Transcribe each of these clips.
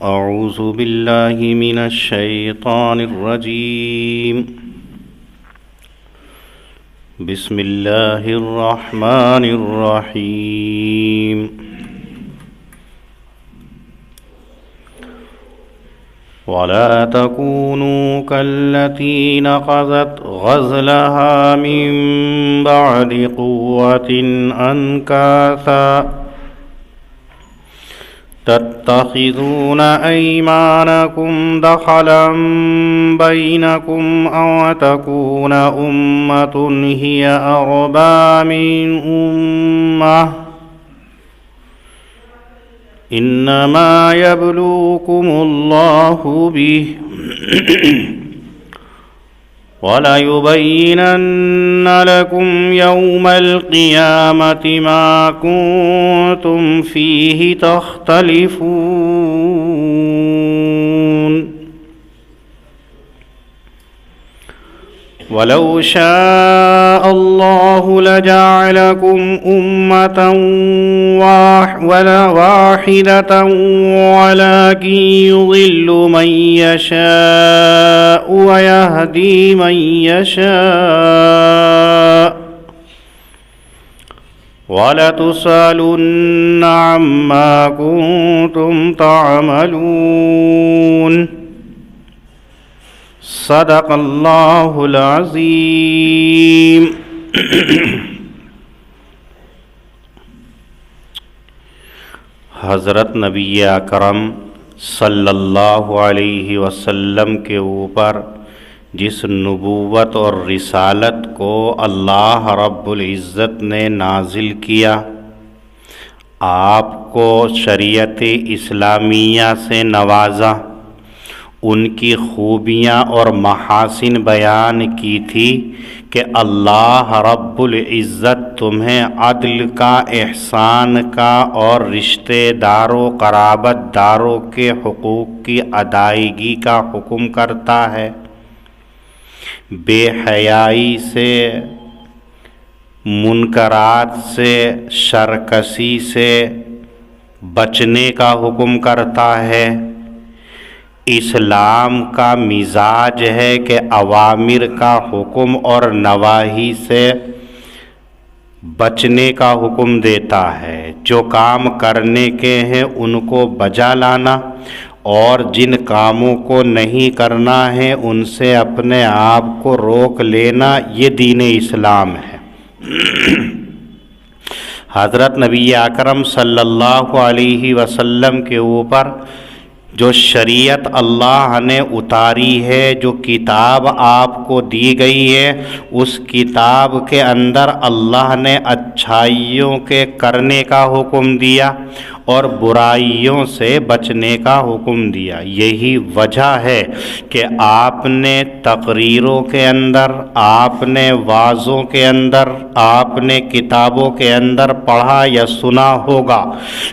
أعوذ بالله من الشيطان الرجيم. بسم الله الرحمن الرحيم. ولا تكونوا كالتي نقضت غزلها من بعد قوة أنكاثا تتخذون أيمانكم دخلا بينكم أو تكون أمة هي أربى من أمة إنما يبلوكم الله به وَلَيُبَيِّنَنَّ لَكُمْ يَوْمَ الْقِيَامَةِ مَا كُنتُمْ فِيهِ تَخْتَلِفُونَ وَلَوْ شَاءَ اللَّهُ لَجَعَلَكُمْ أُمَّةً واحدة ولكن يضل من يشاء ويهدي من يشاء وَلَتُسْأَلُنَّ عَمَّا كُنتُمْ تَعْمَلُونَ. صدق اللہ العظیم. حضرت نبی اکرم صلی اللہ علیہ وسلم کے اوپر جس نبوت اور رسالت کو اللہ رب العزت نے نازل کیا، آپ کو شریعت اسلامیہ سے نوازا، ان کی خوبیاں اور محاسن بیان کی تھی کہ اللہ رب العزت تمہیں عدل کا، احسان کا اور رشتہ داروں قرابت داروں کے حقوق کی ادائیگی کا حکم کرتا ہے، بے حیائی سے، منکرات سے، شرکسی سے بچنے کا حکم کرتا ہے. اسلام کا مزاج ہے کہ اوامر کا حکم اور نواہی سے بچنے کا حکم دیتا ہے. جو کام کرنے کے ہیں ان کو بجا لانا اور جن کاموں کو نہیں کرنا ہے ان سے اپنے آپ کو روک لینا، یہ دین اسلام ہے. حضرت نبی اکرم صلی اللہ علیہ وسلم کے اوپر جو شریعت اللہ نے اتاری ہے، جو کتاب آپ کو دی گئی ہے، اس کتاب کے اندر اللہ نے اچھائیوں کے کرنے کا حکم دیا اور برائیوں سے بچنے کا حکم دیا. یہی وجہ ہے کہ آپ نے تقریروں کے اندر، آپ نے وعظوں کے اندر، آپ نے کتابوں کے اندر پڑھا یا سنا ہوگا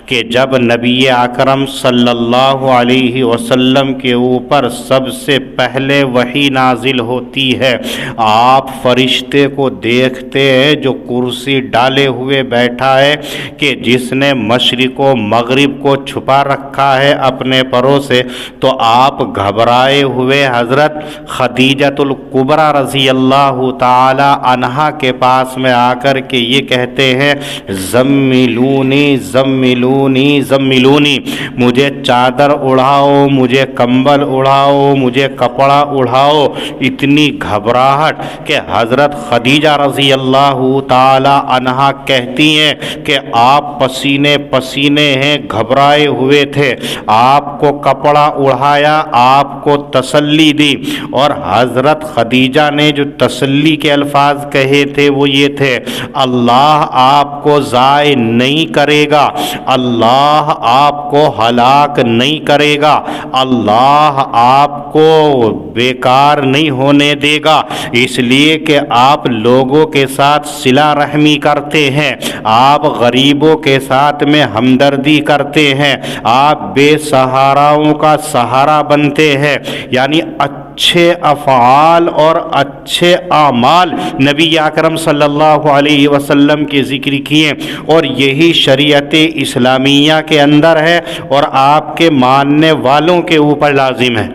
کہ جب نبی اکرم صلی اللہ علیہ وسلم کے اوپر سب سے پہلے وحی نازل ہوتی ہے، آپ فرشتے کو دیکھتے ہیں جو کرسی ڈالے ہوئے بیٹھا ہے کہ جس نے مشرق و مغرب کو چھپا رکھا ہے اپنے پروں سے، تو آپ گھبرائے ہوئے حضرت خدیجۃ الکبریٰ رضی اللہ تعالی عنہا کے پاس میں آ کر کے یہ کہتے ہیں، زملونی زملونی زملونی، مجھے چادر اڑاؤ، مجھے کمبل اڑاؤ، مجھے کپڑا اڑاؤ. اتنی گھبراہٹ کہ حضرت خدیجہ رضی اللہ تعالی عنہا کہتی ہیں کہ آپ پسینے پسینے ہیں، گھبرائے ہوئے تھے، آپ کو کپڑا اڑایا، آپ کو تسلی دی. اور حضرت خدیجہ نے جو تسلی کے الفاظ کہے تھے وہ یہ تھے، اللہ آپ کو ضائع نہیں کرے گا، اللہ آپ کو ہلاک نہیں کرے گا، اللہ آپ کو بیکار نہیں ہونے دے گا، اس لیے کہ آپ لوگوں کے ساتھ صلہ رحمی کرتے ہیں، آپ غریبوں کے ساتھ میں ہمدردی کرتے ہیں، آپ بے سہاراؤں کا سہارا بنتے ہیں. یعنی اچھے افعال اور اچھے اعمال نبی اکرم صلی اللہ علیہ وسلم کے ذکر کیے، اور یہی شریعت اسلامیہ کے اندر ہے اور آپ کے ماننے والوں کے اوپر لازم ہے۔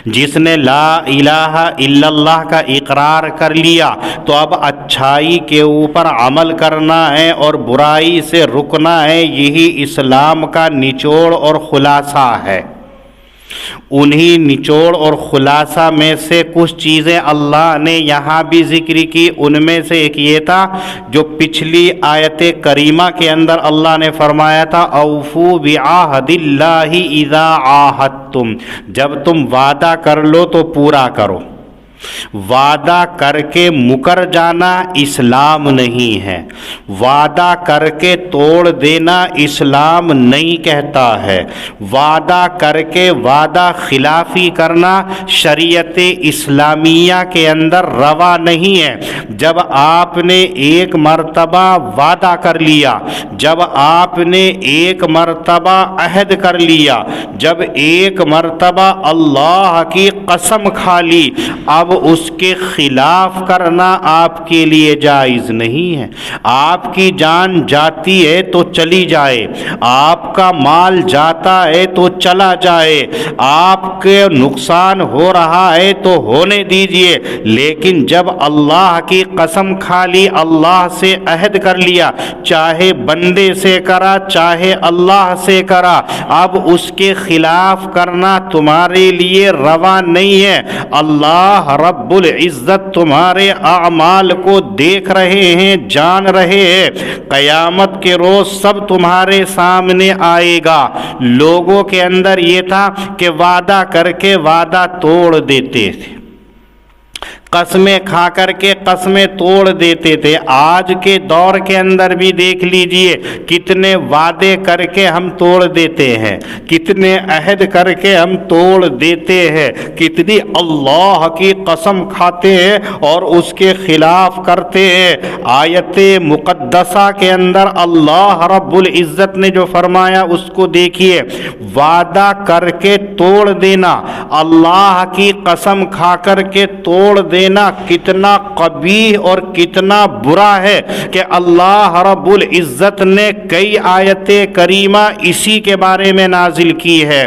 جس نے لا الہ الا اللہ کا اقرار کر لیا تو اب اچھائی کے اوپر عمل کرنا ہے اور برائی سے رکنا ہے، یہی اسلام کا نچوڑ اور خلاصہ ہے۔ انہی نچوڑ اور خلاصہ میں سے کچھ چیزیں اللہ نے یہاں بھی ذکر کی، ان میں سے ایک یہ تھا جو پچھلی آیت کریمہ کے اندر اللہ نے فرمایا تھا اوفو بعہد اللہ اذا عاہدتم، جب تم وعدہ کر لو تو پورا کرو۔ وعدہ کر کے مکر جانا اسلام نہیں ہے، وعدہ کر کے توڑ دینا اسلام نہیں کہتا ہے، وعدہ کر کے وعدہ خلافی کرنا شریعت اسلامیہ کے اندر روا نہیں ہے۔ جب آپ نے ایک مرتبہ وعدہ کر لیا، جب آپ نے ایک مرتبہ عہد کر لیا، جب ایک مرتبہ اللہ کی قسم کھا لی، اب اس کے خلاف کرنا آپ کے لیے جائز نہیں ہے۔ آپ کی جان جاتی ہے تو چلی جائے، آپ کا مال جاتا ہے تو چلا جائے، آپ کے نقصان ہو رہا ہے تو ہونے دیجئے، لیکن جب اللہ کی قسم کھا لی، اللہ سے عہد کر لیا، چاہے بندے سے کرا چاہے اللہ سے کرا، اب اس کے خلاف کرنا تمہارے لیے روا نہیں ہے۔ اللہ رب العزت تمہارے اعمال کو دیکھ رہے ہیں، جان رہے ہیں، قیامت کے روز سب تمہارے سامنے آئے گا۔ لوگوں کے اندر یہ تھا کہ وعدہ کر کے وعدہ توڑ دیتے تھے، قسمیں کھا کر کے قسمیں توڑ دیتے تھے۔ آج کے دور کے اندر بھی دیکھ لیجئے کتنے وعدے کر کے ہم توڑ دیتے ہیں، کتنے عہد کر کے ہم توڑ دیتے ہیں، کتنی اللہ کی قسم کھاتے ہیں اور اس کے خلاف کرتے ہیں۔ آیت مقدسہ کے اندر اللہ رب العزت نے جو فرمایا اس کو دیکھیے، وعدہ کر کے توڑ دینا، اللہ کی قسم کھا کر کے توڑ دینا کتنا قبیح اور کتنا برا ہے کہ اللہ رب العزت نے کئی آیت کریمہ اسی کے بارے میں نازل کی ہے۔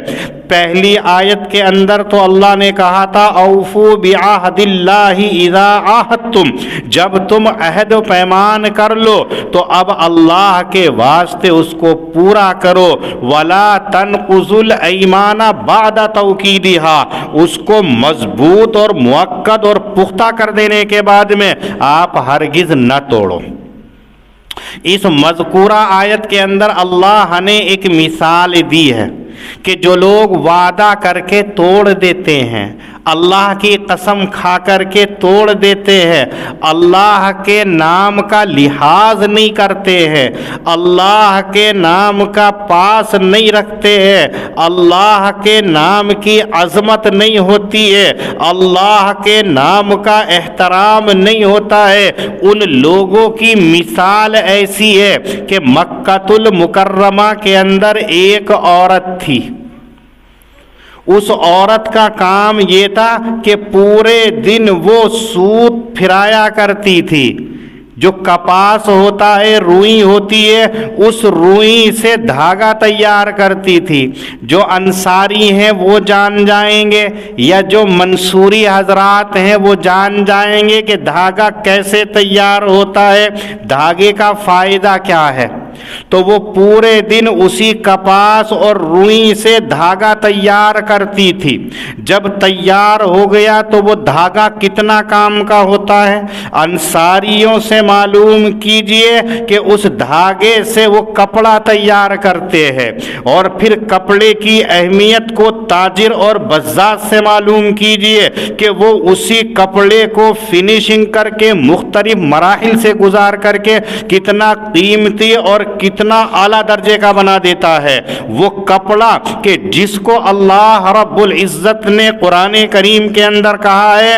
پہلی آیت کے اندر تو اللہ نے کہا تھا اوفو بعہد اللہ اذا عاہدتم، جب تم عہد و پیمان کر لو تو اب اللہ کے واسطے اس کو پورا کرو، ولا تنقضوا الایمان بعد توکیدها، اس کو مضبوط اور مؤکد اور پختہ کر دینے کے بعد میں آپ ہرگز نہ توڑو۔ اس مذکورہ آیت کے اندر اللہ نے ایک مثال دی ہے کہ جو لوگ وعدہ کر کے توڑ دیتے ہیں، اللہ کی قسم کھا کر کے توڑ دیتے ہیں، اللہ کے نام کا لحاظ نہیں کرتے ہیں، اللہ کے نام کا پاس نہیں رکھتے ہیں، اللہ کے نام کی عظمت نہیں ہوتی ہے، اللہ کے نام کا احترام نہیں ہوتا ہے، ان لوگوں کی مثال ایسی ہے کہ مکہ المکرمہ کے اندر ایک عورت تھی۔ اس عورت کا کام یہ تھا کہ پورے دن وہ سوت پھرایا کرتی تھی، جو کپاس ہوتا ہے، روئی ہوتی ہے، اس روئی سے دھاگا تیار کرتی تھی۔ جو انصاری ہیں وہ جان جائیں گے یا جو منصوری حضرات ہیں وہ جان جائیں گے کہ دھاگا کیسے تیار ہوتا ہے، دھاگے کا فائدہ کیا ہے۔ تو وہ پورے دن اسی کپاس اور روئی سے دھاگا تیار کرتی تھی۔ جب تیار ہو گیا تو وہ دھاگا کتنا کام کا ہوتا ہے، انصاریوں سے معلوم کیجئے کہ اس دھاگے سے وہ کپڑا تیار کرتے ہیں، اور پھر کپڑے کی اہمیت کو تاجر اور بزاز سے معلوم کیجئے کہ وہ اسی کپڑے کو فنیشنگ کر کے مختلف مراحل سے گزار کر کے کتنا قیمتی اور کتنا اعلیٰ درجے کا بنا دیتا ہے۔ وہ کپڑا کہ جس کو اللہ رب العزت نے قرآن کریم کے اندر کہا ہے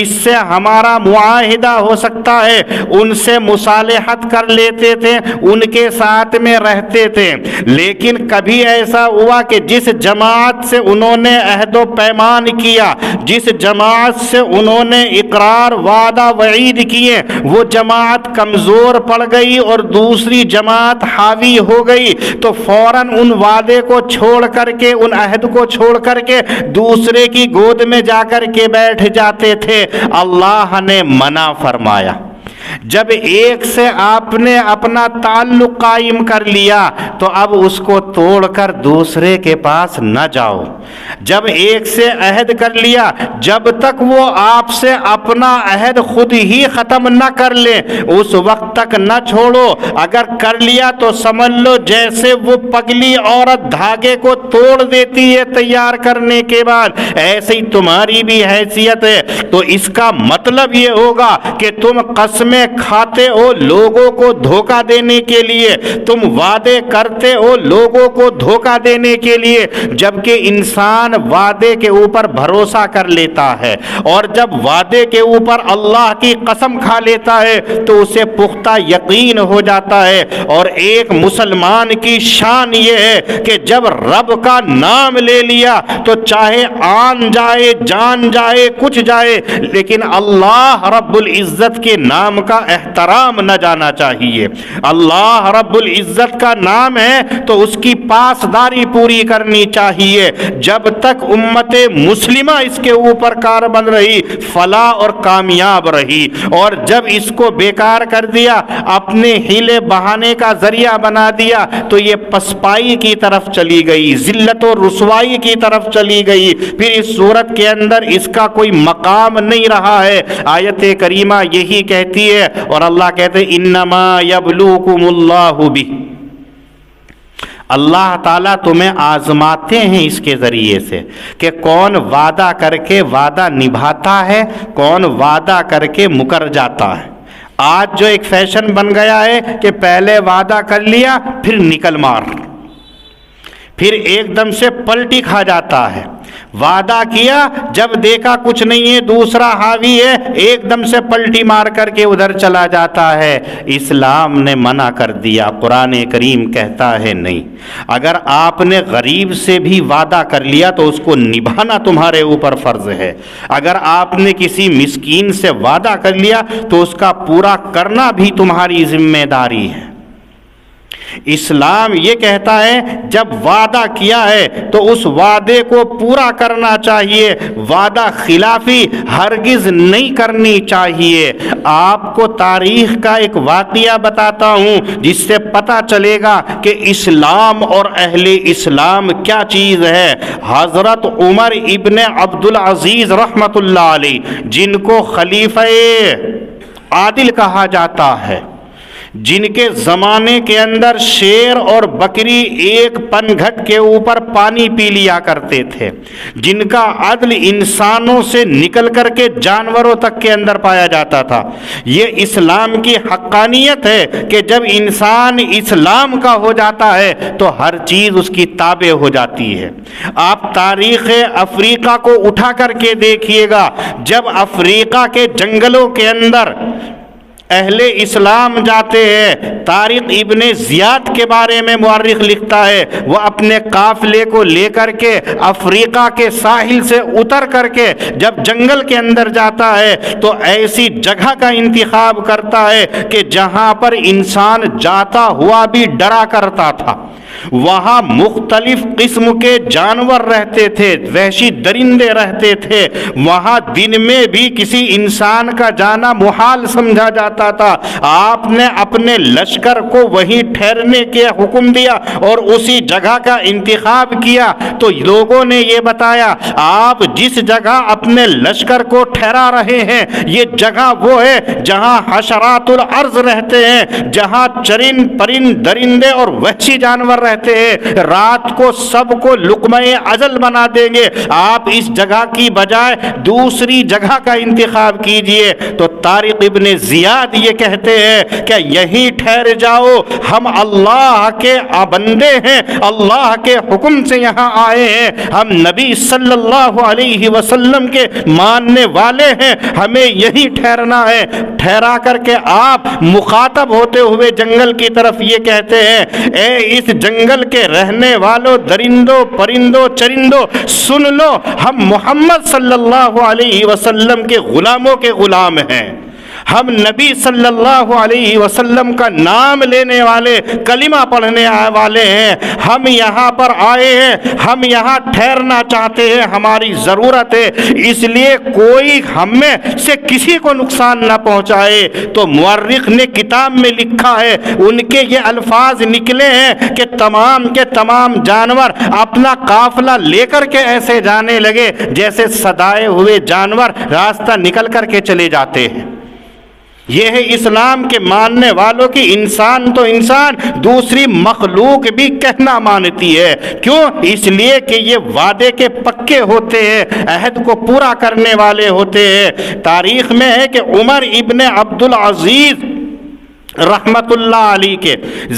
جس سے ہمارا معاہدہ ہو سکتا ہے ان سے مصالحت کر لیتے تھے، ان کے ساتھ میں رہتے تھے۔ لیکن کبھی ایسا ہوا کہ جس جماعت سے انہوں نے عہد و پیمان کیا، جس جماعت سے انہوں نے اقرار وعدہ وعید کیے، وہ جماعت کمزور پڑ گئی اور دوسری جماعت حاوی ہو گئی، تو فوراً ان وعدے کو چھوڑ کر کے، ان عہد کو چھوڑ کر کے دوسرے کی گود میں جا کر کے بیٹھ جاتے تھے۔ اللہ نے منع فرمایا، جب ایک سے آپ نے اپنا تعلق قائم کر لیا تو اب اس کو توڑ کر دوسرے کے پاس نہ جاؤ۔ جب ایک سے عہد کر لیا، جب تک وہ آپ سے اپنا عہد خود ہی ختم نہ کر لے اس وقت تک نہ چھوڑو۔ اگر کر لیا تو سمجھ لو جیسے وہ پگلی عورت دھاگے کو توڑ دیتی ہے تیار کرنے کے بعد، ایسے ہی تمہاری بھی حیثیت ہے۔ تو اس کا مطلب یہ ہوگا کہ تم قسمیں کھاتے ہو لوگوں کو دھوکہ دینے کے لیے، تم وعدے کرتے ہو لوگوں کو دھوکہ دینے کے لیے، جبکہ انسان وعدے کے اوپر بھروسہ کر لیتا ہے، اور جب وعدے کے اوپر اللہ کی قسم کھا لیتا ہے تو اسے پختہ یقین ہو جاتا ہے۔ اور ایک مسلمان کی شان یہ ہے کہ جب رب کا نام لے لیا تو چاہے آن جائے جان جائے کچھ جائے، لیکن اللہ رب العزت کے نام کا احترام نہ جانا چاہیے۔ اللہ رب العزت کا نام ہے تو اس کی پاسداری پوری کرنی چاہیے۔ جب تک امت مسلمہ اس کے اوپر کاربند رہی، فلاح اور کامیاب رہی، اور جب اس کو بیکار کر دیا، اپنے ہیلے بہانے کا ذریعہ بنا دیا تو یہ پسپائی کی طرف چلی گئی، ذلت و رسوائی کی طرف چلی گئی، پھر اس صورت کے اندر اس کا کوئی مقام نہیں رہا ہے۔ آیت کریمہ یہی کہتی ہے، اور اللہ کہتے ہیں انما یبلوکم اللہ بہ، اللہ تعالیٰ تمہیں آزماتے ہیں اس کے ذریعے سے کہ کون وعدہ کر کے وعدہ نبھاتا ہے، کون وعدہ کر کے مکر جاتا ہے۔ آج جو ایک فیشن بن گیا ہے کہ پہلے وعدہ کر لیا پھر نکل مار، پھر ایک دم سے پلٹی کھا جاتا ہے۔ وعدہ کیا، جب دیکھا کچھ نہیں ہے، دوسرا حاوی ہے، ایک دم سے پلٹی مار کر کے ادھر چلا جاتا ہے۔ اسلام نے منع کر دیا، قرآن کریم کہتا ہے نہیں، اگر آپ نے غریب سے بھی وعدہ کر لیا تو اس کو نبھانا تمہارے اوپر فرض ہے۔ اگر آپ نے کسی مسکین سے وعدہ کر لیا تو اس کا پورا کرنا بھی تمہاری ذمہ داری ہے۔ اسلام یہ کہتا ہے جب وعدہ کیا ہے تو اس وعدے کو پورا کرنا چاہیے، وعدہ خلافی ہرگز نہیں کرنی چاہیے۔ آپ کو تاریخ کا ایک واقعہ بتاتا ہوں جس سے پتہ چلے گا کہ اسلام اور اہل اسلام کیا چیز ہے۔ حضرت عمر ابن عبدالعزیز رحمت اللہ علیہ، جن کو خلیفہ عادل کہا جاتا ہے، جن کے زمانے کے اندر شیر اور بکری ایک پن گھٹ کے اوپر پانی پی لیا کرتے تھے، جن کا عدل انسانوں سے نکل کر کے جانوروں تک کے اندر پایا جاتا تھا۔ یہ اسلام کی حقانیت ہے کہ جب انسان اسلام کا ہو جاتا ہے تو ہر چیز اس کی تابع ہو جاتی ہے۔ آپ تاریخ افریقہ کو اٹھا کر کے دیکھیے گا، جب افریقہ کے جنگلوں کے اندر اہل اسلام جاتے ہیں، طارق ابن زیاد کے بارے میں مورخ لکھتا ہے، وہ اپنے قافلے کو لے کر کے افریقہ کے ساحل سے اتر کر کے جب جنگل کے اندر جاتا ہے تو ایسی جگہ کا انتخاب کرتا ہے کہ جہاں پر انسان جاتا ہوا بھی ڈرا کرتا تھا۔ وہاں مختلف قسم کے جانور رہتے تھے، وحشی درندے رہتے تھے، وہاں دن میں بھی کسی انسان کا جانا محال سمجھا جاتا تھا۔ آپ نے اپنے لشکر کو وہیں ٹھہرنے کے حکم دیا اور اسی جگہ کا انتخاب کیا تو لوگوں نے یہ بتایا آپ جس جگہ اپنے لشکر کو ٹھہرا رہے ہیں یہ جگہ وہ ہے جہاں حشرات الارض رہتے ہیں، جہاں چرند پرند درندے اور وحشی جانور کر رہتے ہیں رات کو سب کو لقمہ اجل بنا دیں گے، آپ اس جگہ کی بجائے دوسری جگہ کا انتخاب کیجئے۔ تو طارق ابن زیاد یہ کہتے ہیں کہ یہیں ٹھہر جاؤ، ہم اللہ کے بندے ہیں، اللہ کے حکم سے یہاں آئے ہیں، ہم نبی صلی اللہ علیہ وسلم کے ماننے والے ہیں، ہمیں یہی ٹھہرنا ہے۔ ٹھہرا کر کے آپ مخاطب ہوتے ہوئے جنگل کی طرف یہ کہتے ہیں، اے اس جنگل کے رہنے والوں، درندوں، پرندوں، چرندوں، سن لو، ہم محمد صلی اللہ علیہ وسلم کے غلاموں کے غلام ہیں، ہم نبی صلی اللہ علیہ وسلم کا نام لینے والے، کلمہ پڑھنے والے ہیں، ہم یہاں پر آئے ہیں، ہم یہاں ٹھہرنا چاہتے ہیں، ہماری ضرورت ہے، اس لیے کوئی ہم میں سے کسی کو نقصان نہ پہنچائے۔ تو مورخ نے کتاب میں لکھا ہے، ان کے یہ الفاظ نکلے ہیں کہ تمام کے تمام جانور اپنا قافلہ لے کر کے ایسے جانے لگے جیسے صدائے ہوئے جانور راستہ نکل کر کے چلے جاتے ہیں۔ یہ ہے اسلام کے ماننے والوں کی، انسان تو انسان، دوسری مخلوق بھی کہنا مانتی ہے۔ کیوں؟ اس لیے کہ یہ وعدے کے پکے ہوتے ہیں، عہد کو پورا کرنے والے ہوتے ہیں۔ تاریخ میں ہے کہ عمر ابن عبد العزیز رحمت اللہ علیہ کے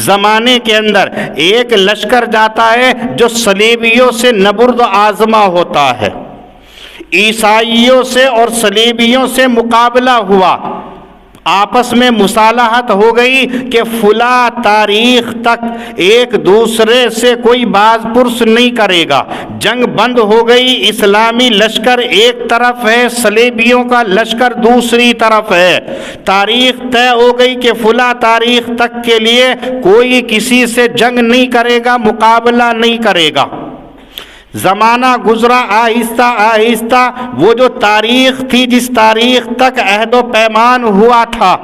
زمانے کے اندر ایک لشکر جاتا ہے جو صلیبیوں سے نبرد آزما ہوتا ہے، عیسائیوں سے اور صلیبیوں سے مقابلہ ہوا، آپس میں مصالحت ہو گئی کہ فلاں تاریخ تک ایک دوسرے سے کوئی باز پرس نہیں کرے گا، جنگ بند ہو گئی، اسلامی لشکر ایک طرف ہے، صلیبیوں کا لشکر دوسری طرف ہے، تاریخ طے ہو گئی کہ فلاں تاریخ تک کے لیے کوئی کسی سے جنگ نہیں کرے گا، مقابلہ نہیں کرے گا۔ زمانہ گزرا، آہستہ آہستہ وہ جو تاریخ تھی، جس تاریخ تک عہد و پیمان ہوا تھا،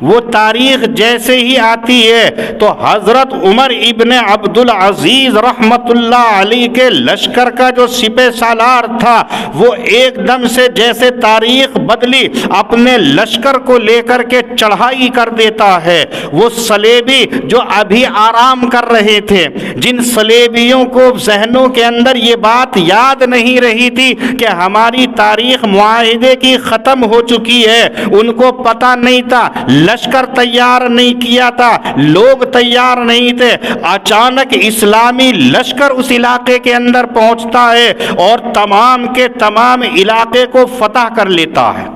وہ تاریخ جیسے ہی آتی ہے تو حضرت عمر ابن عبد العزیز رحمت اللہ علیہ کے لشکر کا جو سپہ سالار تھا وہ ایک دم سے جیسے تاریخ بدلی، اپنے لشکر کو لے کر کے چڑھائی کر دیتا ہے۔ وہ صلیبی جو ابھی آرام کر رہے تھے، جن صلیبیوں کو ذہنوں کے اندر یہ بات یاد نہیں رہی تھی کہ ہماری تاریخ معاہدے کی ختم ہو چکی ہے، ان کو پتہ نہیں تھا، لشکر تیار نہیں کیا تھا، لوگ تیار نہیں تھے، اچانک اسلامی لشکر اس علاقے کے اندر پہنچتا ہے اور تمام کے تمام علاقے کو فتح کر لیتا ہے۔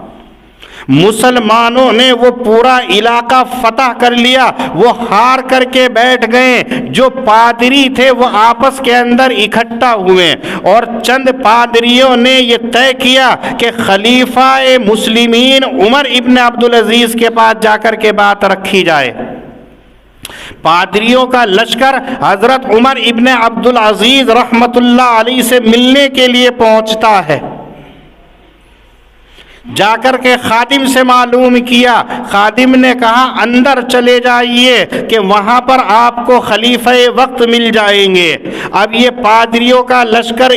مسلمانوں نے وہ پورا علاقہ فتح کر لیا، وہ ہار کر کے بیٹھ گئے، جو پادری تھے وہ آپس کے اندر اکٹھا ہوئے اور چند پادریوں نے یہ طے کیا کہ خلیفہ مسلمین عمر ابن عبد العزیز کے پاس جا کر کے بات رکھی جائے۔ پادریوں کا لشکر حضرت عمر ابن عبد العزیز رحمت اللہ علیہ سے ملنے کے لیے پہنچتا ہے۔ جا کر کے خادم سے معلوم کیا، خادم نے کہا اندر چلے جائیے کہ وہاں پر آپ کو خلیفہ وقت مل جائیں گے۔ اب یہ پادریوں کا لشکر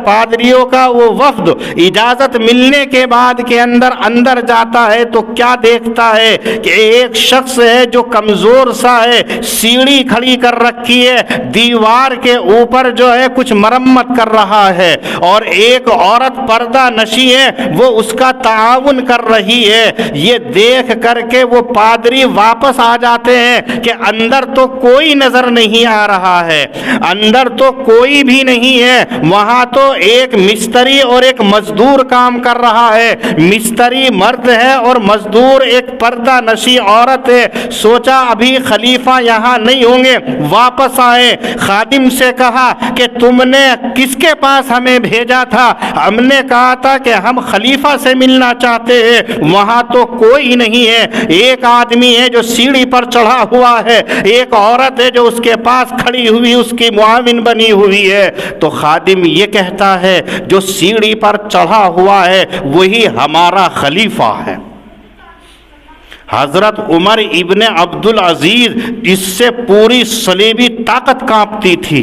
پادریوں کا وہ وفد اجازت ملنے کے بعد کے اندر جاتا ہے تو کیا دیکھتا ہے کہ ایک شخص ہے جو کمزور سا ہے، سیڑھی کھڑی کر رکھی ہے، دیوار کے اوپر جو ہے کچھ مرمت کر رہا ہے، اور ایک عورت پردہ نشی ہے وہ اس کا تعاون کر رہی ہے۔ یہ دیکھ کر کے وہ پادری واپس آ جاتے ہیں کہ اندر تو کوئی نظر نہیں آ رہا ہے، اندر تو کوئی بھی نہیں ہے، وہاں تو ایک مستری اور ایک مزدور کام کر رہا ہے، مستری مرد ہے اور مزدور ایک پردہ نشی عورت ہے۔ سوچا ابھی خلیفہ یہاں نہیں ہوں گے، واپس آئے، خادم سے کہا کہ تم نے کس کے پاس ہمیں بھیجا تھا؟ ہم نے کہا تھا کہ ہم خلیفہ سے ملنا چاہتے ہیں، وہاں تو کوئی نہیں ہے، ایک آدمی ہے جو سیڑھی پر چڑھا ہوا ہے، ایک عورت ہے جو اس کے پاس کھڑی ہوئی اس کی معاون بنی ہوئی ہے۔ تو خادم یہ کہتا ہے جو سیڑھی پر چڑھا ہوا ہے وہی ہمارا خلیفہ ہے۔ حضرت عمر ابن عبدالعزیز اس سے پوری صلیبی طاقت کانپتی تھی،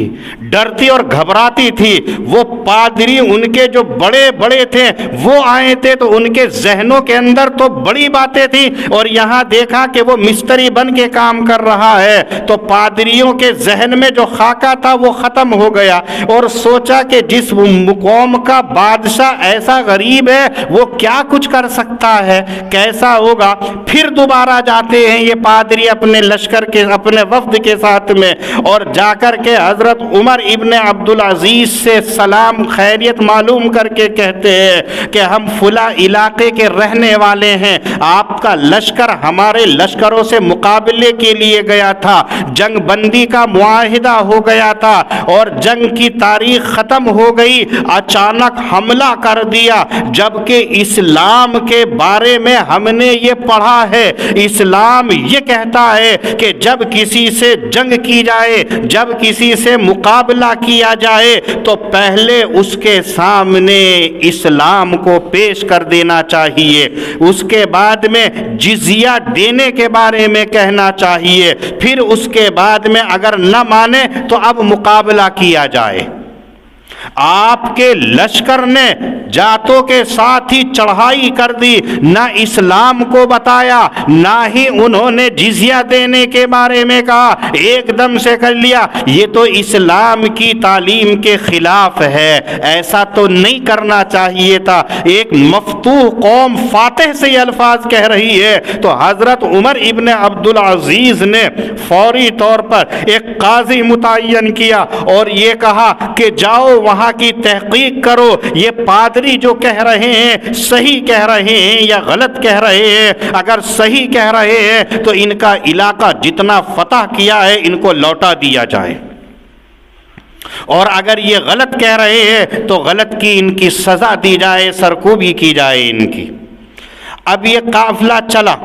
ڈرتی اور گھبراتی تھی۔ وہ پادری ان کے جو بڑے بڑے تھے وہ آئے تھے تو ان کے ذہنوں کے اندر تو بڑی باتیں تھیں، اور یہاں دیکھا کہ وہ مستری بن کے کام کر رہا ہے تو پادریوں کے ذہن میں جو خاکہ تھا وہ ختم ہو گیا، اور سوچا کہ جس قوم کا بادشاہ ایسا غریب ہے وہ کیا کچھ کر سکتا ہے، کیسا ہوگا۔ پھر دوبارہ جاتے ہیں یہ پادری اپنے لشکر کے، اپنے وفد کے ساتھ میں، اور جا کر کے حضرت عمر ابن عبدالعزیز سے سلام خیریت معلوم کر کے کہتے ہیں کہ ہم فلاں علاقے کے رہنے والے ہیں، آپ کا لشکر ہمارے لشکروں سے مقابلے کے لیے گیا تھا، جنگ بندی کا معاہدہ ہو گیا تھا اور جنگ کی تاریخ ختم ہو گئی، اچانک حملہ کر دیا، جبکہ اسلام کے بارے میں ہم نے یہ پڑھا ہے، اسلام یہ کہتا ہے کہ جب کسی سے جنگ کی جائے، جب کسی سے مقابلہ کیا جائے تو پہلے اس کے سامنے اسلام کو پیش کر دینا چاہیے، اس کے بعد میں جزیہ دینے کے بارے میں کہنا چاہیے، پھر اس کے بعد میں اگر نہ مانے تو اب مقابلہ کیا جائے۔ آپ کے لشکر نے جاتوں کے ساتھ ہی چڑھائی کر دی، نہ اسلام کو بتایا، نہ ہی انہوں نے جزیہ دینے کے بارے میں کہا، ایک دم سے کر لیا۔ یہ تو اسلام کی تعلیم کے خلاف ہے، ایسا تو نہیں کرنا چاہیے تھا۔ ایک مفتوح قوم فاتح سے یہ الفاظ کہہ رہی ہے تو حضرت عمر ابن عبدالعزیز نے فوری طور پر ایک قاضی متعین کیا اور یہ کہا کہ جاؤ وہاں کی تحقیق کرو، یہ پادری جو کہہ رہے ہیں صحیح کہہ رہے ہیں یا غلط کہہ رہے ہیں، اگر صحیح کہہ رہے ہیں تو ان کا علاقہ جتنا فتح کیا ہے ان کو لوٹا دیا جائے، اور اگر یہ غلط کہہ رہے ہیں تو غلط کی ان کی سزا دی جائے، سرکوبی کی جائے ان کی۔ اب یہ قافلہ چلا،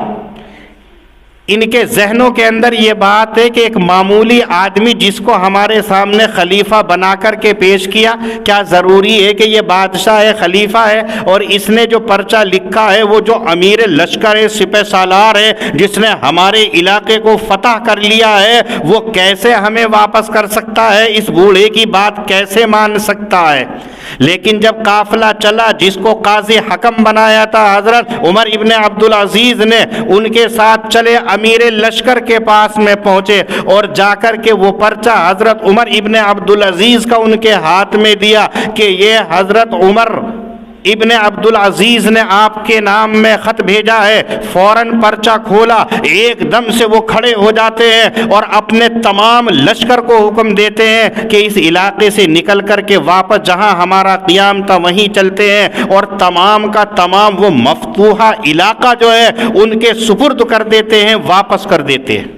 ان کے ذہنوں کے اندر یہ بات ہے کہ ایک معمولی آدمی جس کو ہمارے سامنے خلیفہ بنا کر کے پیش کیا، کیا ضروری ہے کہ یہ بادشاہ ہے، خلیفہ ہے، اور اس نے جو پرچہ لکھا ہے وہ جو امیر لشکر ہے، سپہ سالار ہے، جس نے ہمارے علاقے کو فتح کر لیا ہے، وہ کیسے ہمیں واپس کر سکتا ہے، اس بوڑھے کی بات کیسے مان سکتا ہے۔ لیکن جب قافلہ چلا، جس کو قاضی حکم بنایا تھا حضرت عمر ابن عبدالعزیز نے، ان کے ساتھ چلے، امیر لشکر کے پاس میں پہنچے اور جا کر کے وہ پرچہ حضرت عمر ابن عبدالعزیز کا ان کے ہاتھ میں دیا کہ یہ حضرت عمر ابن عبدالعزیز نے آپ کے نام میں خط بھیجا ہے۔ فوراً پرچہ کھولا، ایک دم سے وہ کھڑے ہو جاتے ہیں اور اپنے تمام لشکر کو حکم دیتے ہیں کہ اس علاقے سے نکل کر کے واپس جہاں ہمارا قیام تھا وہیں چلتے ہیں، اور تمام کا تمام وہ مفتوحہ علاقہ جو ہے ان کے سپرد کر دیتے ہیں، واپس کر دیتے ہیں۔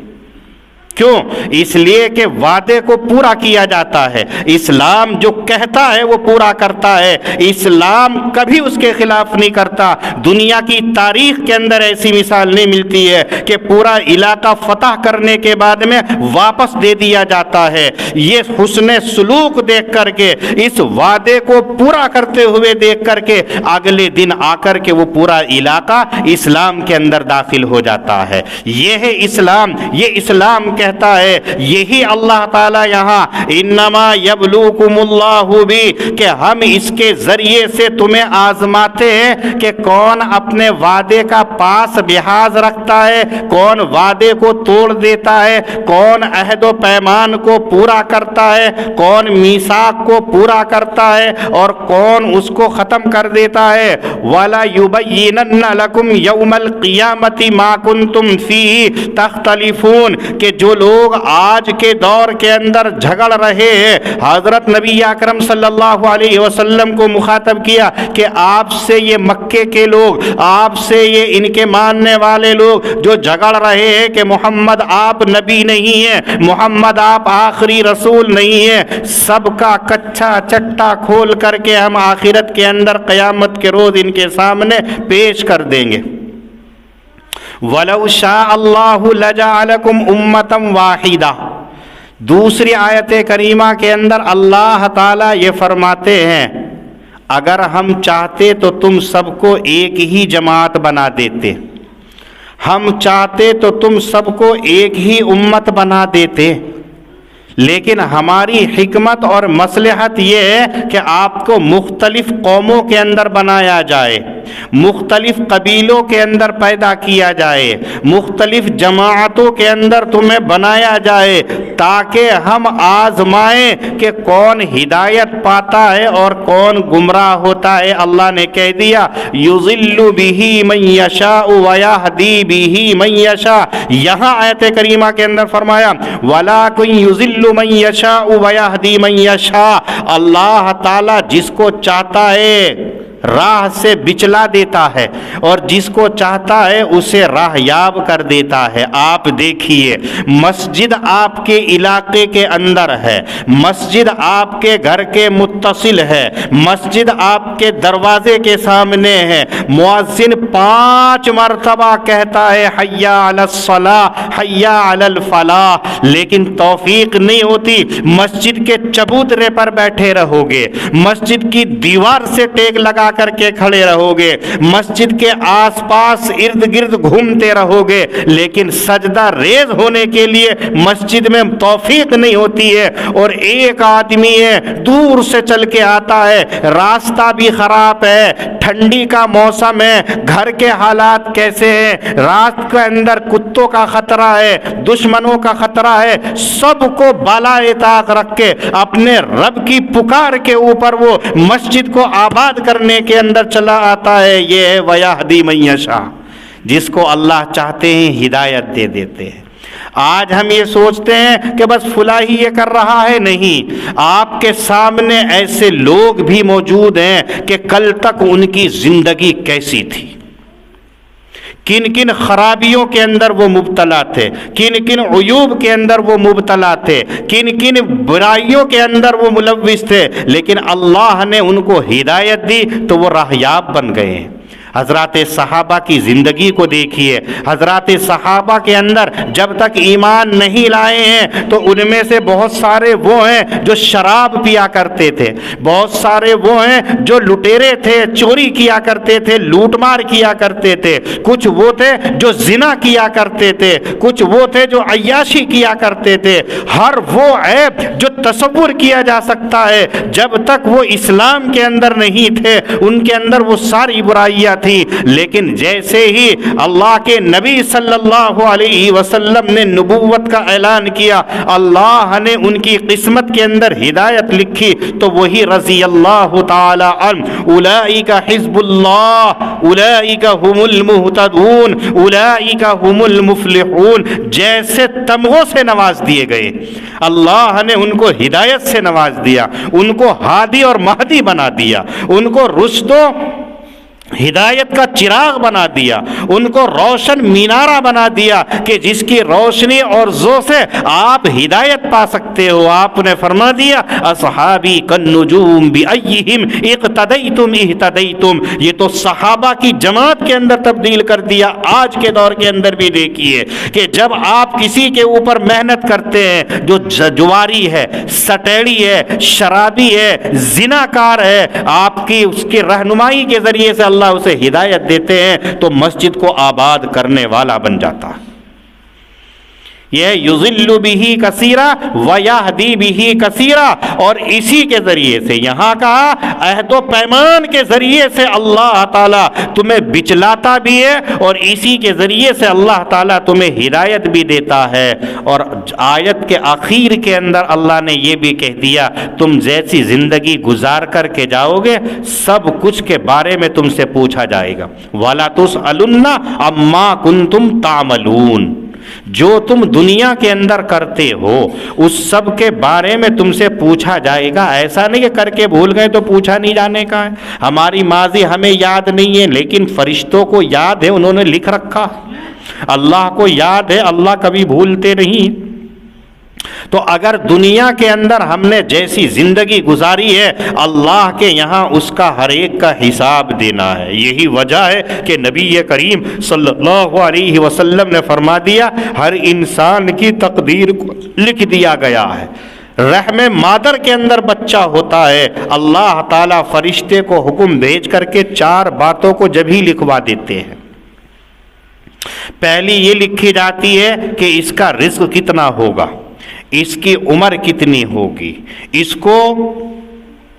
کیوں؟ اس لیے کہ وعدے کو پورا کیا جاتا ہے، اسلام جو کہتا ہے وہ پورا کرتا ہے، اسلام کبھی اس کے خلاف نہیں کرتا۔ دنیا کی تاریخ کے اندر ایسی مثال نہیں ملتی ہے کہ پورا علاقہ فتح کرنے کے بعد میں واپس دے دیا جاتا ہے۔ یہ حسن سلوک دیکھ کر کے، اس وعدے کو پورا کرتے ہوئے دیکھ کر کے، اگلے دن آ کر کے وہ پورا علاقہ اسلام کے اندر داخل ہو جاتا ہے۔ یہ ہے اسلام، یہ اسلام کہتا ہے۔ یہی اللہ تعالی یہاں انما یبلوکم اللہ بھی، کہ ہم اس کے ذریعے سے تمہیں آزماتے ہیں کہ کون اپنے وعدے کا پاس لحاظ رکھتا ہے، کون وعدے کو توڑ دیتا ہے، کون عہد و پیمان کو پورا کرتا ہے، کون میثاق کو پورا کرتا ہے اور کون اس کو ختم کر دیتا ہے۔ وَلَا يُبَيِّنَنَّ لَكُمْ يَوْمَ الْقِيَامَةِ مَا كُنْتُمْ فِيهِ تَخْتَلِفُونَ، کہ جو لوگ آج کے دور کے اندر جھگڑ رہے ہیں، حضرت نبی اکرم صلی اللہ علیہ وسلم کو مخاطب کیا کہ آپ سے یہ مکے کے لوگ، آپ سے یہ ان کے ماننے والے لوگ جو جھگڑ رہے ہیں کہ محمد آپ نبی نہیں ہیں، محمد آپ آخری رسول نہیں ہیں، سب کا کچھا چٹا کھول کر کے ہم آخرت کے اندر قیامت کے روز ان کے سامنے پیش کر دیں گے۔ وَلَوْ شَاءَ اللَّهُ لَجَعَلَكُمْ أُمَّةً وَاحِدَةً۔ دوسری آیت کریمہ کے اندر اللہ تعالیٰ یہ فرماتے ہیں اگر ہم چاہتے تو تم سب کو ایک ہی جماعت بنا دیتے۔ ہم چاہتے تو تم سب کو ایک ہی امت بنا دیتے، لیکن ہماری حکمت اور مصلحت یہ ہے کہ آپ کو مختلف قوموں کے اندر بنایا جائے، مختلف قبیلوں کے اندر پیدا کیا جائے، مختلف جماعتوں کے اندر تمہیں بنایا جائے، تاکہ ہم آزمائیں کہ کون ہدایت پاتا ہے اور کون گمراہ ہوتا ہے۔ اللہ نے کہہ دیا یضل بہ من یشاء ویہدی بہ من یشاء، یہاں آیت کریمہ کے اندر فرمایا وَلَٰكِن یضل من یشاء ویہدی من یشاء، اللہ تعالی جس کو چاہتا ہے راہ سے بچلا دیتا ہے اور جس کو چاہتا ہے اسے راہ یاب کر دیتا ہے۔ آپ دیکھیے مسجد آپ کے علاقے کے اندر ہے، مسجد آپ کے گھر کے متصل ہے، مسجد آپ کے دروازے کے سامنے ہے، مؤذن 5 مرتبہ کہتا ہے حی علی الصلاۃ حی علی الفلاح، لیکن توفیق نہیں ہوتی، مسجد کے چبوترے پر بیٹھے رہو گے، مسجد کی دیوار سے ٹیک لگا کر کے کھڑے رہو گے، مسجد کے آس پاس ارد گرد گھومتے رہو گے، لیکن سجدہ ریز ہونے کے لیے مسجد میں توفیق نہیں ہوتی ہے۔ اور ایک آدمی ہے دور سے چل کے آتا ہے، راستہ بھی خراب ہے، ٹھنڈی کا موسم ہے، گھر کے حالات کیسے ہیں، رات کے اندر کتوں کا خطرہ ہے، دشمنوں کا خطرہ ہے، سب کو بالائے طاق رکھ کے اپنے رب کی پکار کے اوپر وہ مسجد کو آباد کرنے کے اندر چلا آتا ہے۔ یہ ہے وَيَهْدِي مَن يَشَاءُ، جس کو اللہ چاہتے ہیں ہدایت دے دیتے ہیں۔ آج ہم یہ سوچتے ہیں کہ بس فلاں ہی یہ کر رہا ہے، نہیں، آپ کے سامنے ایسے لوگ بھی موجود ہیں کہ کل تک ان کی زندگی کیسی تھی، کن کن خرابیوں کے اندر وہ مبتلا تھے، کن کن عیوب کے اندر وہ مبتلا تھے، کن کن برائیوں کے اندر وہ ملوث تھے، لیکن اللہ نے ان کو ہدایت دی تو وہ راہیاب بن گئے ہیں۔ حضرات صحابہ کی زندگی کو دیکھیے، حضرات صحابہ کے اندر جب تک ایمان نہیں لائے ہیں تو ان میں سے بہت سارے وہ ہیں جو شراب پیا کرتے تھے، بہت سارے وہ ہیں جو لٹیرے تھے، چوری کیا کرتے تھے، لوٹ مار کیا کرتے تھے، کچھ وہ تھے جو زنا کیا کرتے تھے، کچھ وہ تھے جو عیاشی کیا کرتے تھے۔ ہر وہ عیب جو تصور کیا جا سکتا ہے جب تک وہ اسلام کے اندر نہیں تھے ان کے اندر وہ ساری برائیاں تھی، لیکن جیسے ہی اللہ کے نبی صلی اللہ علیہ وسلم نے نبوت کا اعلان کیا، اللہ نے ان کی قسمت کے اندر ہدایت لکھی تو وہی رضی اللہ تعالی عنہ اولئک حزب اللہ اولئک هم المہتدون اولئک هم المفلحون جیسے تمغوں سے نواز دیے گئے، اللہ نے ان کو ہدایت سے نواز دیا، ان کو ہادی اور مہدی بنا دیا، ان کو رشد و ہدایت کا چراغ بنا دیا، ان کو روشن مینارہ بنا دیا کہ جس کی روشنی اور ضوء سے آپ ہدایت پا سکتے ہو۔ آپ نے فرما دیا اصحابی کالنجوم بأیہم اقتدیتم اہتدیتم، یہ تو صحابہ کی جماعت کے اندر تبدیل کر دیا۔ آج کے دور کے اندر بھی دیکھیے کہ جب آپ کسی کے اوپر محنت کرتے ہیں جو جواری ہے، سٹیڑی ہے، شرابی ہے، زناکار ہے، آپ کی اس کی رہنمائی کے ذریعے سے اللہ اسے ہدایت دیتے ہیں تو مسجد کو آباد کرنے والا بن جاتا۔ یہ یضل بہ کثیرا ویہدی بہ کثیرا، اور اسی کے ذریعے سے یہاں کہا عہد و پیمان کے ذریعے سے اللہ تعالیٰ تمہیں بچلاتا بھی ہے اور اسی کے ذریعے سے اللہ تعالیٰ تمہیں ہدایت بھی دیتا ہے۔ اور آیت کے آخر کے اندر اللہ نے یہ بھی کہہ دیا تم جیسی زندگی گزار کر کے جاؤ گے سب کچھ کے بارے میں تم سے پوچھا جائے گا، وَلَا تُسْأَلُنَّ عَمَّا كُنْتُمْ تَعْمَلُونَ، جو تم دنیا کے اندر کرتے ہو اس سب کے بارے میں تم سے پوچھا جائے گا۔ ایسا نہیں کہ کر کے بھول گئے تو پوچھا نہیں جانے کا ہے، ہماری ماضی ہمیں یاد نہیں ہے لیکن فرشتوں کو یاد ہے، انہوں نے لکھ رکھا، اللہ کو یاد ہے، اللہ کبھی بھولتے نہیں۔ تو اگر دنیا کے اندر ہم نے جیسی زندگی گزاری ہے اللہ کے یہاں اس کا ہر ایک کا حساب دینا ہے۔ یہی وجہ ہے کہ نبی کریم صلی اللہ علیہ وسلم نے فرما دیا ہر انسان کی تقدیر کو لکھ دیا گیا ہے۔ رحم مادر کے اندر بچہ ہوتا ہے، اللہ تعالیٰ فرشتے کو حکم بھیج کر کے 4 باتوں کو جب ہی لکھوا دیتے ہیں۔ پہلی یہ لکھی جاتی ہے کہ اس کا رزق کتنا ہوگا، اس کی عمر کتنی ہوگی، اس کو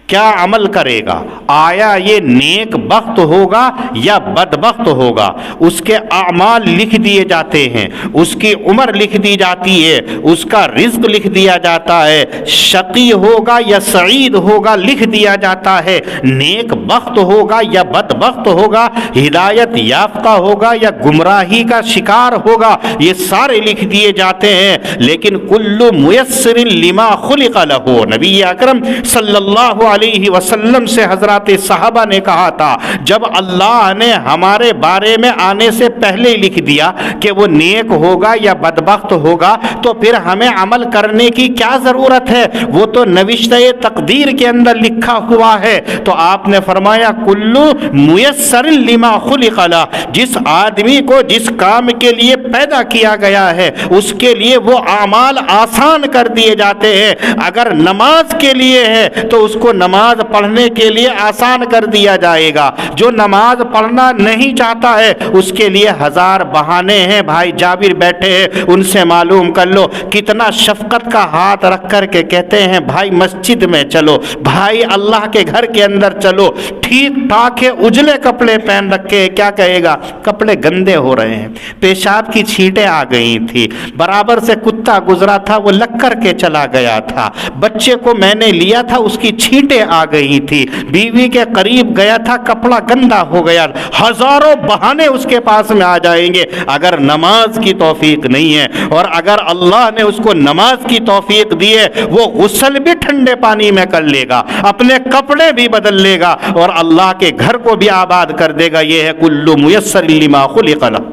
کیا عمل کرے گا، آیا یہ نیک بخت ہوگا یا بدبخت ہوگا، اس کے اعمال لکھ دیے جاتے ہیں، اس کی عمر لکھ دی جاتی ہے، اس کا رزق لکھ دیا جاتا ہے، شقی ہوگا یا سعید ہوگا لکھ دیا جاتا ہے، نیک بخت ہوگا یا بدبخت ہوگا، ہدایت یافتہ ہوگا یا گمراہی کا شکار ہوگا، یہ سارے لکھ دیے جاتے ہیں۔ لیکن کل میسر لما خلق لہ، نبی اکرم صلی اللہ علیہ وسلم سے حضرات صحابہ نے کہا تھا جب اللہ نے ہمارے بارے میں آنے سے پہلے لکھ دیا کہ وہ نیک ہوگا یا بدبخت ہوگا تو پھر ہمیں عمل کرنے کی کیا ضرورت ہے، وہ تو نوشتہ تقدیر کے اندر لکھا ہوا ہے۔ تو آپ نے فرمایا کلو میسر لما خلق لہ، جس آدمی کو جس کام کے لیے پیدا کیا گیا ہے اس کے لیے وہ اعمال آسان کر دیے جاتے ہیں۔ اگر نماز کے لیے ہے تو اس کو نماز پڑھنے کے لیے آسان کر دیا جائے گا، جو نماز پڑھنا نہیں چاہتا ہے اس کے لیے ہزار بہانے ہیں۔ بھائی جابر بیٹھے ہیں، ان سے معلوم کر لو کتنا شفقت کا ہاتھ رکھ کر کے کہتے ہیں بھائی مسجد میں چلو، بھائی اللہ کے گھر کے اندر چلو، ٹھیک ٹھاک ہے اجلے کپڑے پہن رکھے، کیا کہے گا کپڑے گندے ہو رہے ہیں، پیشاب کی چھینٹیں آ گئی تھی، برابر سے کتا گزرا تھا وہ لگ کر کے چلا گیا تھا، بچے کو میں نے لیا تھا اس کی چھینٹیں آ گئی تھی، بیوی کے قریب گیا تھا کپڑا گندا ہو گیا، ہزاروں بہانے اس کے پاس میں آ جائیں گے اگر نماز کی توفیق نہیں ہے۔ اور اگر اللہ نے اس کو نماز کی توفیق دی ہے وہ غسل بھی ٹھنڈے پانی میں کر لے گا، اپنے کپڑے بھی بدل لے گا اور اللہ کے گھر کو بھی آباد کر دے گا۔ یہ ہے کل میسر لما خلق لہ۔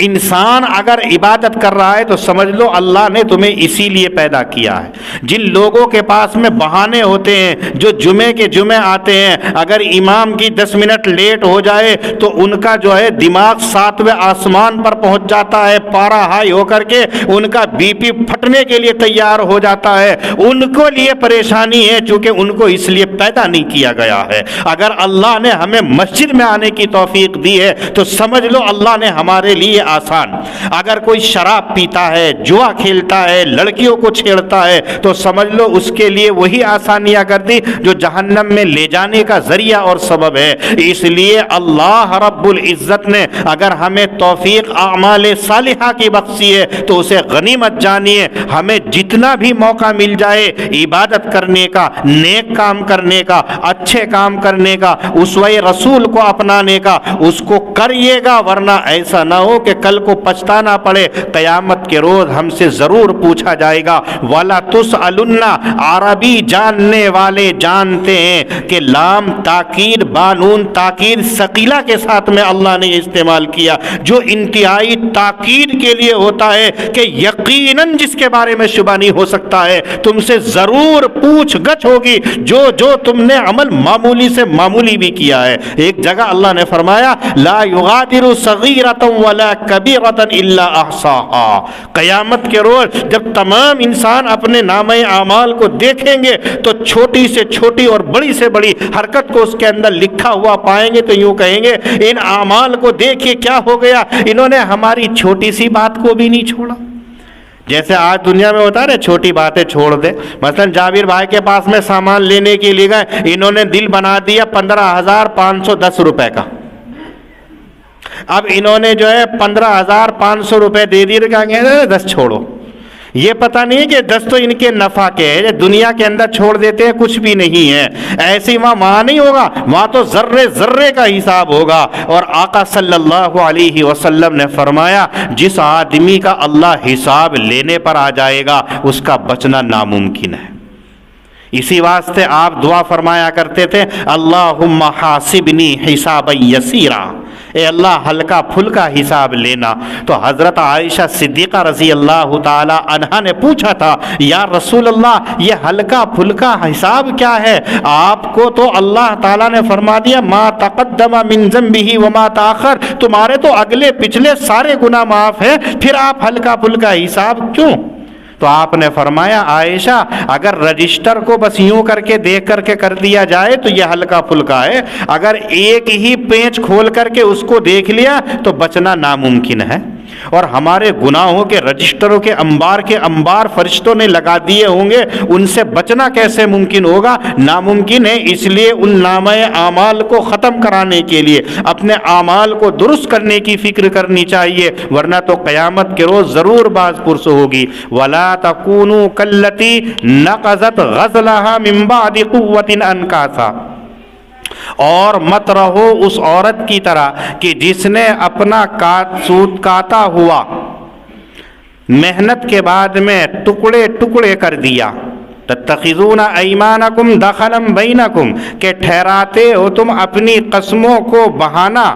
انسان اگر عبادت کر رہا ہے تو سمجھ لو اللہ نے تمہیں اسی لیے پیدا کیا ہے۔ جن لوگوں کے پاس میں بہانے ہوتے ہیں جو جمعے کے جمعے آتے ہیں، اگر امام کی 10 منٹ لیٹ ہو جائے تو ان کا جو ہے دماغ 7ویں آسمان پر پہنچ جاتا ہے، پارا ہائی ہو کر کے ان کا بی پی پھٹنے کے لیے تیار ہو جاتا ہے، ان کو لیے پریشانی ہے چونکہ ان کو اس لیے پیدا نہیں کیا گیا ہے۔ اگر اللہ نے ہمیں مسجد میں آنے کی توفیق دی ہے تو سمجھ لو اللہ نے ہمارے لیے آسان۔ اگر کوئی شراب پیتا ہے، جوا کھیلتا ہے، لڑکیوں کو چھیڑتا ہے تو سمجھ لو اس کے لیے وہی آسانیاں کر دی جو جہنم میں لے جانے کا ذریعہ اور سبب ہے۔ اس لیے اللہ رب العزت نے اگر ہمیں توفیق اعمال صالحہ کی بخشی ہے تو اسے غنیمت جانیے۔ ہمیں جتنا بھی موقع مل جائے عبادت کرنے کا، نیک کام کرنے کا، اچھے کام کرنے کا، اسوہ رسول کو اپنانے کا، اس کو کریے گا، ورنہ ایسا نہ ہو کہ کل کو پچھتانا پڑے۔ قیامت کے روز ہم سے ضرور پوچھا جائے گا وَلَا تُسْأَلُنَّ۔ عربی جاننے والے جانتے ہیں کہ لام تاکید بانون تاکید ثقیلہ کے ساتھ میں اللہ نے استعمال کیا جو انتہائی تاکید کے لیے ہوتا ہے کہ یقیناً جس کے بارے میں شبہ نہیں ہو سکتا ہے تم سے ضرور پوچھ گچھ ہوگی جو تم نے عمل معمولی سے معمولی بھی کیا ہے۔ ایک جگہ اللہ نے فرمایا لا یغادر صغیرۃ ولا کبیرۃ الا احصاها۔ قیامت کے روز جب تمام انسان اپنے نامہ اعمال کو دیکھیں گے تو چھوٹی سے چھوٹی اور بڑی سے بڑی حرکت کو اس کے اندر لکھا ہوا پائیں گے تو یوں کہیں گے ان اعمال کو دیکھیے کیا ہو گیا، انہوں نے ہماری چھوٹی سی بات کو بھی نہیں چھوڑا۔ جیسے آج دنیا میں ہوتا ہے نا چھوٹی باتیں چھوڑ دے، مثلا جابر بھائی کے پاس میں سامان لینے کے لیے گئے، انہوں نے دل بنا دیا 15,510 روپے کا، اب انہوں نے جو ہے 15,500 روپے دے دیے، کہا 10 چھوڑو۔ یہ پتہ نہیں کہ 10 تو ان کے نفع کے ہے، دنیا کے اندر چھوڑ دیتے ہیں کچھ بھی نہیں ہے۔ ایسی وہاں نہیں ہوگا، وہاں تو ذرے ذرے کا حساب ہوگا۔ اور آقا صلی اللہ علیہ وسلم نے فرمایا جس آدمی کا اللہ حساب لینے پر آ جائے گا اس کا بچنا ناممکن ہے۔ اسی واسطے آپ دعا فرمایا کرتے تھے اللہم حاسبنی حسابا یسیرا، اے اللہ ہلکا پھلکا حساب لینا۔ تو حضرت عائشہ صدیقہ رضی اللہ تعالی عنہا نے پوچھا تھا یا رسول اللہ یہ ہلکا پھلکا حساب کیا ہے؟ آپ کو تو اللہ تعالیٰ نے فرما دیا ما تقدم من ذنبہ وما تاخر، تمہارے تو اگلے پچھلے سارے گناہ معاف ہیں، پھر آپ ہلکا پھلکا حساب کیوں؟ تو آپ نے فرمایا عائشہ اگر رجسٹر کو بس یوں کر کے دیکھ کر کے کر دیا جائے تو یہ ہلکا پھلکا ہے، اگر ایک ہی پیچ کھول کر کے اس کو دیکھ لیا تو بچنا ناممکن ہے۔ اور ہمارے گناہوں کے رجسٹروں کے انبار فرشتوں نے لگا دیے ہوں گے، ان سے بچنا کیسے ممکن ہوگا؟ ناممکن ہے۔ اس لیے ان نامہ اعمال کو ختم کرانے کے لیے اپنے اعمال کو درست کرنے کی فکر کرنی چاہیے، ورنہ تو قیامت کے روز ضرور باز پرس ہوگی۔ وَلَا تَكُونُوا كَالَّتِي نَقَضَتْ غَزْلَهَا مِن بَعْدِ قُوَّةٍ أَنْكَاثًا، اور مت رہو اس عورت کی طرح کہ جس نے اپنا سوت کاتا ہوا محنت کے بعد میں ٹکڑے ٹکڑے کر دیا۔ تتخذون ایمانکم دخلا بینکم، کہ ٹھہراتے ہو تم اپنی قسموں کو بہانہ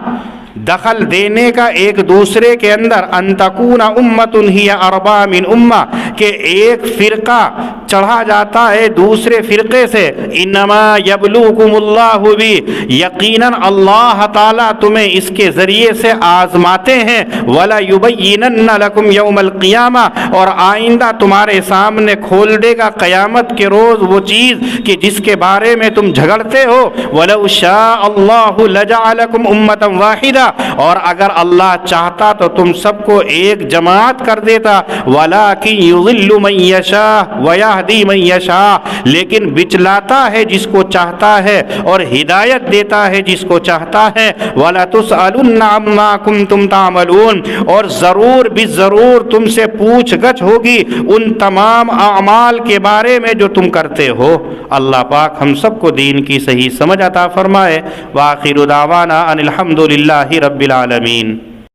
دخل دینے کا ایک دوسرے کے اندر، ان تکون امۃ ہی اربا من امہ، کہ ایک فرقہ چڑھا جاتا ہے دوسرے فرقے سے۔ انما یبلوکم اللہ بی، یقیناً اللہ تعالیٰ تمہیں اس کے ذریعے سے آزماتے ہیں۔ ولا یبینن لکم یوم القیامہ، اور آئندہ تمہارے سامنے کھول دے گا قیامت کے روز وہ چیز کہ جس کے بارے میں تم جھگڑتے ہو۔ ولو شاء اللہ لجعلکم امۃ واحدہ، اور اگر اللہ چاہتا تو تم سب کو ایک جماعت کر دیتا۔ وَلَٰكِن يُضِلُّ مَن يَشَاءُ وَيَهْدِي مَن يَشَاءُ، لیکن بچلاتا ہے جس کو چاہتا ہے اور ہدایت دیتا ہے جس کو چاہتا ہے۔ وَلَتُسْأَلُنَّ عَمَّا كُنتُمْ تَعْمَلُونَ، اور ضرور بھی ضرور تم سے پوچھ گچھ ہوگی ان تمام اعمال کے بارے میں جو تم کرتے ہو۔ اللہ پاک ہم سب کو دین کی صحیح سمجھ عطا فرمائے۔ وآخر دعوانا ان الحمد للہ رب العالمین۔